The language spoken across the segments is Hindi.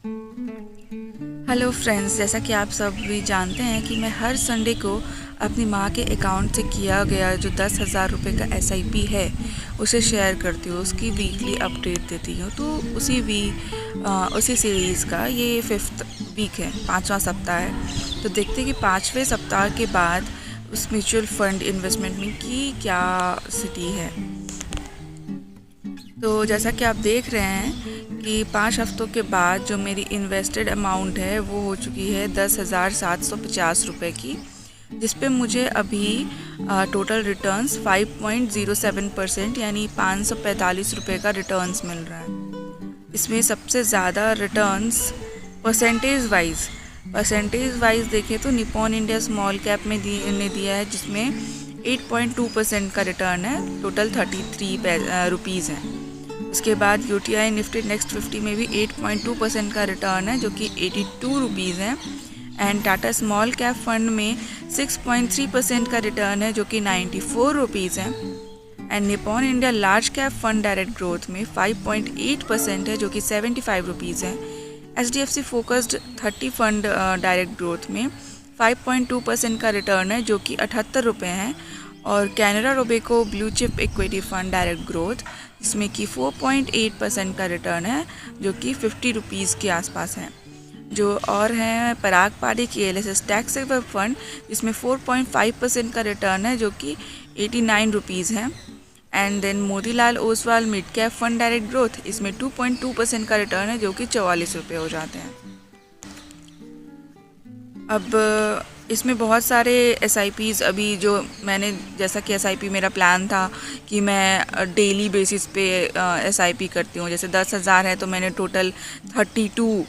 हेलो फ्रेंड्स, जैसा कि आप सब भी जानते हैं कि मैं हर संडे को अपनी माँ के अकाउंट से किया गया जो 10,000 रुपये का SIP है उसे शेयर करती हूँ, उसकी वीकली अपडेट देती हूँ। तो उसी सीरीज़ का ये 5th वीक है, 5वां सप्ताह है। तो देखते हैं कि 5वें सप्ताह के बाद उस म्यूचुअल फंड इन्वेस्टमेंट में की क्या स्थिति है। तो जैसा कि आप देख रहे हैं कि 5 हफ्तों के बाद जो मेरी इन्वेस्टेड अमाउंट है वो हो चुकी है 10,750 रुपये की, जिस पे मुझे अभी टोटल रिटर्न्स 5.07% यानी 545 रुपये का रिटर्न्स मिल रहा है। इसमें सबसे ज़्यादा रिटर्न्स परसेंटेज वाइज देखें तो निपॉन इंडिया स्मॉल कैप में दिया है, जिसमें 8.2% का रिटर्न है, टोटल 33 रुपीज़ है। उसके बाद UTI निफ्टी नेक्स्ट 50 में भी 8.2% का रिटर्न है, जो कि 82 रुपीज़ है। And Tata small cap fund में 6.3% का रिटर्न है, जो कि 94 रुपीज़ है। And Nippon India large cap fund direct growth में 5.8% है, जो कि 75 रुपीज़ है। HDFC focused 30 fund direct growth में 5.2% का रिटर्न है, जो कि 78 रुपये हैं। और Canara Robeco blue chip equity fund direct growth, इसमें कि 4.8% का रिटर्न है, जो कि 50 रुपीज़ के आसपास है। जो और हैं पराग पाड़ी की LSS टैक्स सेवर फंड, जिसमें 4.5% का रिटर्न है, जो कि 89 रुपीज़ है। And then Motilal Oswal mid cap fund direct growth, इसमें 2.2% का रिटर्न है, जो कि 44 रुपये हो जाते हैं। अब इसमें बहुत सारे SIPs अभी जो मैंने, जैसा कि SIP मेरा प्लान था कि मैं डेली बेसिस पे SIP करती हूँ। जैसे 10,000 है तो मैंने टोटल 32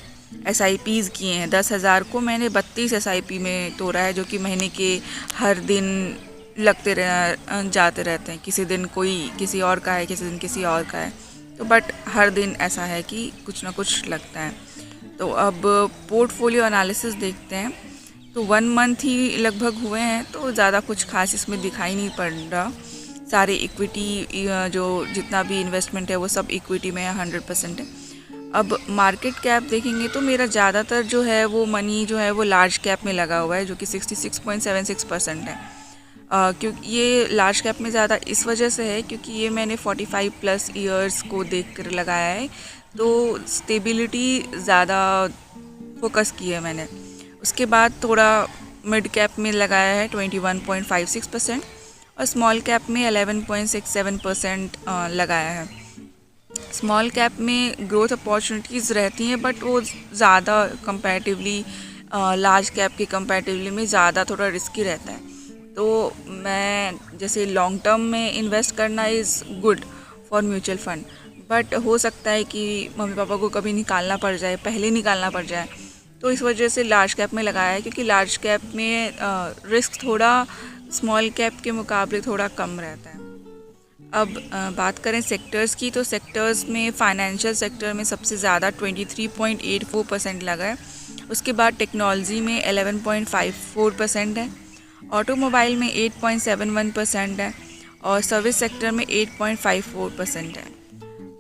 SIPs किए हैं। 10,000 को मैंने 32 SIP में तोड़ा है, जो कि महीने के हर दिन जाते रहते हैं। किसी दिन कोई किसी और का है, किसी दिन किसी और का है, तो बट हर दिन ऐसा है कि कुछ ना कुछ लगता है। तो अब पोर्टफोलियो एनालिसिस देखते हैं। तो 1 मंथ ही लगभग हुए हैं, तो ज़्यादा कुछ खास इसमें दिखाई नहीं पड़ रहा। सारे इक्विटी जो जितना भी इन्वेस्टमेंट है वो सब इक्विटी में 100% है। अब मार्केट कैप देखेंगे तो मेरा ज़्यादातर जो है वो मनी जो है वो लार्ज कैप में लगा हुआ है, जो कि 66.76% है। क्योंकि ये लार्ज कैप में ज़्यादा इस वजह से है क्योंकि ये मैंने 45+ ईयर्स को देख कर लगाया है, तो स्टेबिलिटी ज़्यादा फोकस की है मैंने। उसके बाद थोड़ा मिड कैप में लगाया है 21.56% और स्मॉल कैप में 11.67% लगाया है। स्मॉल कैप में ग्रोथ अपॉर्चुनिटीज़ रहती हैं, बट वो ज़्यादा कंपैरेटिवली लार्ज कैप के कंपैरेटिवली में ज़्यादा थोड़ा रिस्की रहता है। तो मैं जैसे लॉन्ग टर्म में इन्वेस्ट करना is good for mutual fund, but हो सकता है कि मम्मी पापा को कभी निकालना पड़ जाए, पहले निकालना पड़ जाए, तो इस वजह से लार्ज कैप में लगाया है। क्योंकि लार्ज कैप में रिस्क थोड़ा स्मॉल कैप के मुकाबले थोड़ा कम रहता है। अब बात करें सेक्टर्स की, तो सेक्टर्स में फाइनेंशियल सेक्टर में सबसे ज़्यादा 23.84% लगा है। उसके बाद टेक्नोलॉजी में 11.54% है, ऑटोमोबाइल में 8.71% है और सर्विस सेक्टर में 8.54% है।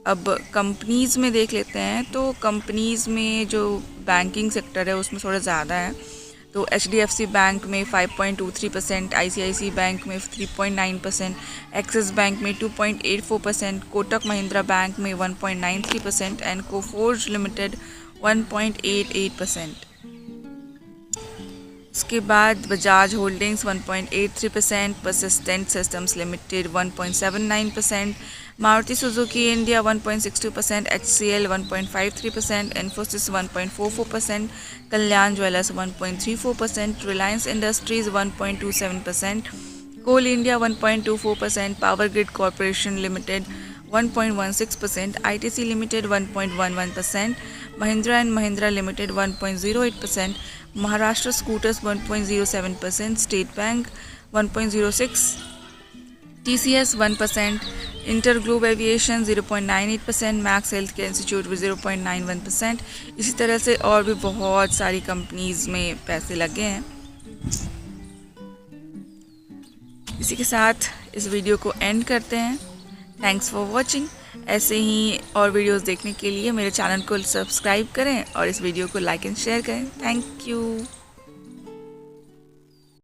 अब कंपनीज़ में देख लेते हैं, तो कंपनीज़ में जो बैंकिंग सेक्टर है उसमें थोड़ा ज़्यादा है। तो HDFC बैंक में 5.23%, ICICI बैंक में 3.9%, एक्सिस बैंक में 2.84%, कोटक महिंद्रा बैंक में 1.93% एंड कोफोर्ज लिमिटेड 1.88%। उसके बाद Bajaj Holdings 1.83%, Persistent Systems Limited 1.79%, Maruti Suzuki India 1.62%, HCL 1.53%, Infosys 1.44%, Kalyan Jewellers 1.34%, Reliance Industries 1.27%, Coal India 1.24%, Power Grid Corporation Limited 1.16%, ITC Limited 1.11%, Mahindra and Mahindra Limited 1.08%, Maharashtra Scooters 1.07%, State Bank 1.06%, TCS 1%, InterGlobe Aviation 0.98%, Max Healthcare Institute भी 0.91%। इसी तरह से और भी बहुत सारी कंपनीज में पैसे लगे हैं। इसी के साथ इस वीडियो को एंड करते हैं। Thanks for watching. ऐसे ही और वीडियोस देखने के लिए मेरे चैनल को सब्सक्राइब करें और इस वीडियो को लाइक एंड शेयर करें। Thank you.